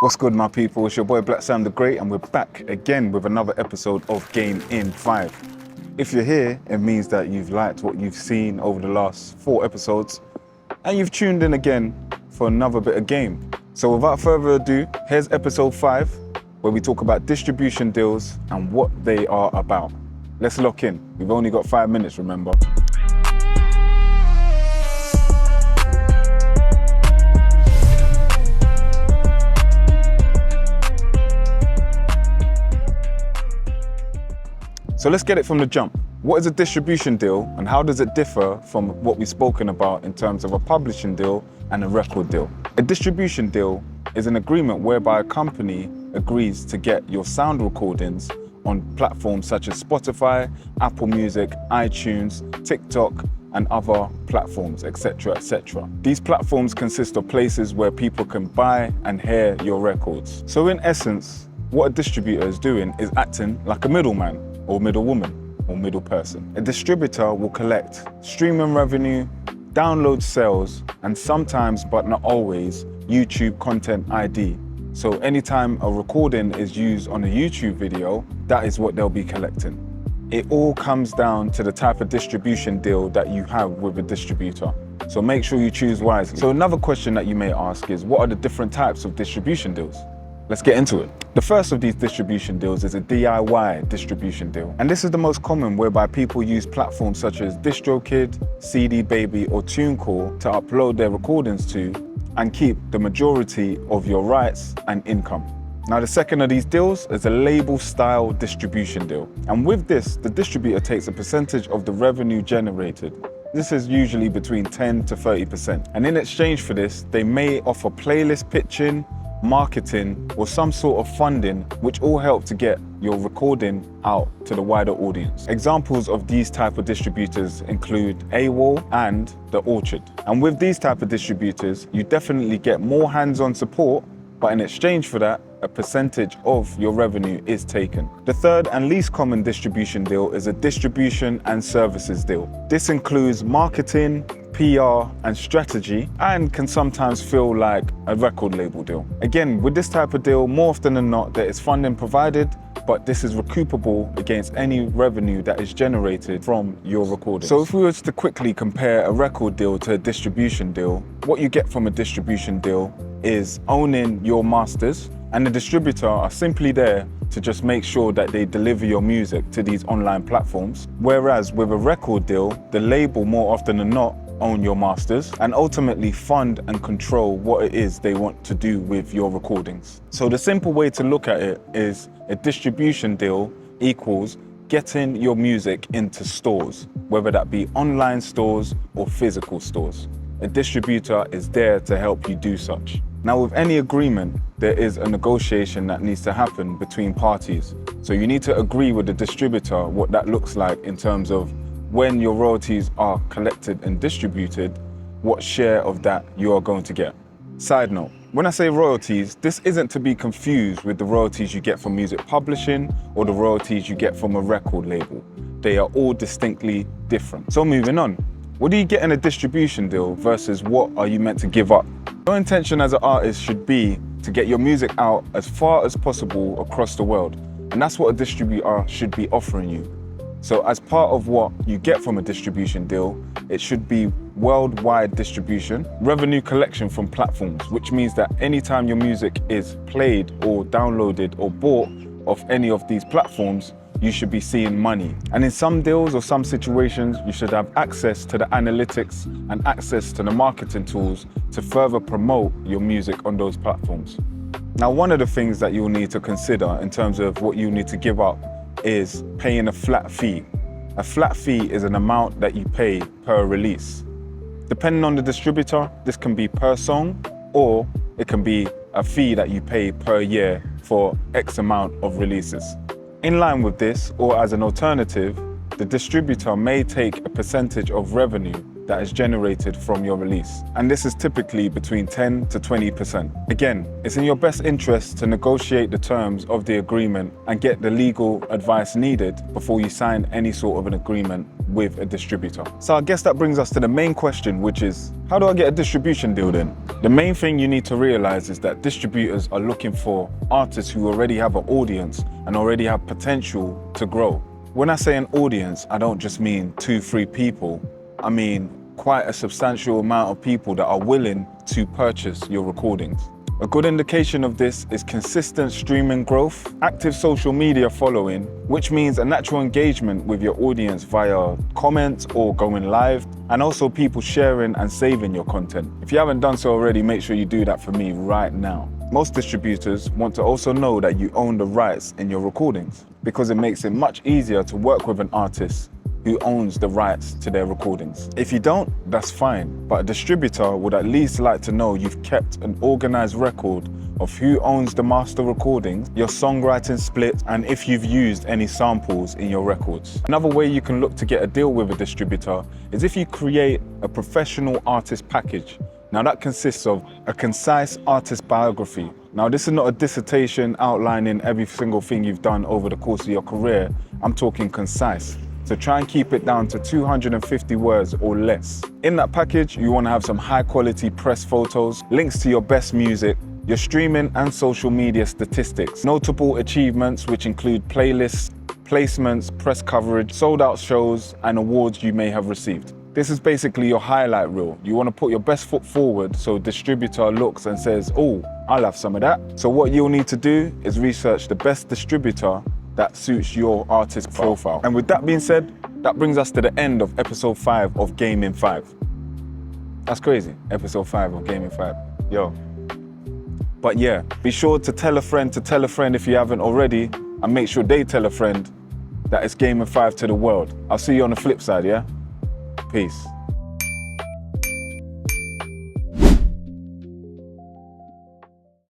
What's good, my people? It's your boy Black Sam the Great, and we're back again with another episode of Game in 5. If you're here, it means that you've liked what you've seen over the last 4 episodes, and you've tuned in again for another bit of game. So without further ado, here's episode 5, where we talk about distribution deals and what they are about. Let's lock in. We've only got 5 minutes, remember. So let's get it from the jump. What is a distribution deal and how does it differ from what we've spoken about in terms of a publishing deal and a record deal? A distribution deal is an agreement whereby a company agrees to get your sound recordings on platforms such as Spotify, Apple Music, iTunes, TikTok, and other platforms, etc., etc. These platforms consist of places where people can buy and hear your records. So in essence, what a distributor is doing is acting like a middleman, or middlewoman, or middle person. A distributor will collect streaming revenue, download sales, and sometimes, but not always, YouTube content ID. So anytime a recording is used on a YouTube video, that is what they'll be collecting. It all comes down to the type of distribution deal that you have with a distributor. So make sure you choose wisely. So another question that you may ask is, what are the different types of distribution deals? Let's get into it. The first of these distribution deals is a DIY distribution deal. And this is the most common, whereby people use platforms such as DistroKid, CD Baby, or TuneCore to upload their recordings to and keep the majority of your rights and income. Now, the second of these deals is a label style distribution deal. And with this, the distributor takes a percentage of the revenue generated. This is usually between 10 to 30%. And in exchange for this, they may offer playlist pitching, marketing, or some sort of funding, which all help to get your recording out to the wider audience. Examples of these type of distributors include AWOL and The Orchard. And with these type of distributors, you definitely get more hands-on support, but in exchange for that, a percentage of your revenue is taken. The third and least common distribution deal is a distribution and services deal. This includes marketing, PR, and strategy, and can sometimes feel like a record label deal. Again, with this type of deal, more often than not, there is funding provided, but this is recoupable against any revenue that is generated from your recording. So if we were to quickly compare a record deal to a distribution deal, what you get from a distribution deal is owning your masters, and the distributor are simply there to just make sure that they deliver your music to these online platforms. Whereas with a record deal, the label more often than not own your masters and ultimately fund and control what it is they want to do with your recordings. So the simple way to look at it is a distribution deal equals getting your music into stores, whether that be online stores or physical stores. A distributor is there to help you do such. Now, with any agreement, there is a negotiation that needs to happen between parties. So you need to agree with the distributor what that looks like in terms of when your royalties are collected and distributed, what share of that you are going to get. Side note, when I say royalties, this isn't to be confused with the royalties you get from music publishing or the royalties you get from a record label. They are all distinctly different. So moving on, what do you get in a distribution deal versus what are you meant to give up? Your intention as an artist should be to get your music out as far as possible across the world. And that's what a distributor should be offering you. So as part of what you get from a distribution deal, it should be worldwide distribution, revenue collection from platforms, which means that anytime your music is played or downloaded or bought off any of these platforms, you should be seeing money. And in some deals or some situations, you should have access to the analytics and access to the marketing tools to further promote your music on those platforms. Now, one of the things that you'll need to consider in terms of what you need to give up is paying a flat fee. A flat fee is an amount that you pay per release. Depending on the distributor, this can be per song, or it can be a fee that you pay per year for X amount of releases. In line with this, or as an alternative, the distributor may take a percentage of revenue that is generated from your release. And this is typically between 10 to 20%. Again, it's in your best interest to negotiate the terms of the agreement and get the legal advice needed before you sign any sort of an agreement with a distributor. So I guess that brings us to the main question, which is, how do I get a distribution deal then? The main thing you need to realize is that distributors are looking for artists who already have an audience and already have potential to grow. When I say an audience, I don't just mean 2-3 people. I mean quite a substantial amount of people that are willing to purchase your recordings. A good indication of this is consistent streaming growth, active social media following, which means a natural engagement with your audience via comments or going live, and also people sharing and saving your content. If you haven't done so already, make sure you do that for me right now. Most distributors want to also know that you own the rights in your recordings, because it makes it much easier to work with an artist who owns the rights to their recordings. If you don't, that's fine, but a distributor would at least like to know you've kept an organized record of who owns the master recordings, your songwriting split, and if you've used any samples in your records. Another way you can look to get a deal with a distributor is if you create a professional artist package. Now that consists of a concise artist biography. Now this is not a dissertation outlining every single thing you've done over the course of your career. I'm talking concise. So try and keep it down to 250 words or less. In that package, you want to have some high quality press photos, links to your best music, your streaming and social media statistics, notable achievements which include playlists, placements, press coverage, sold out shows and awards you may have received. This is basically your highlight reel. You want to put your best foot forward so a distributor looks and says, oh, I'll have some of that. So what you'll need to do is research the best distributor that suits your artist profile. And with that being said, that brings us to the end of episode 5 of Gaming 5. That's crazy, episode 5 of Gaming 5, yo. But yeah, be sure to tell a friend if you haven't already, and make sure they tell a friend that it's Gaming 5 to the world. I'll see you on the flip side, yeah? Peace.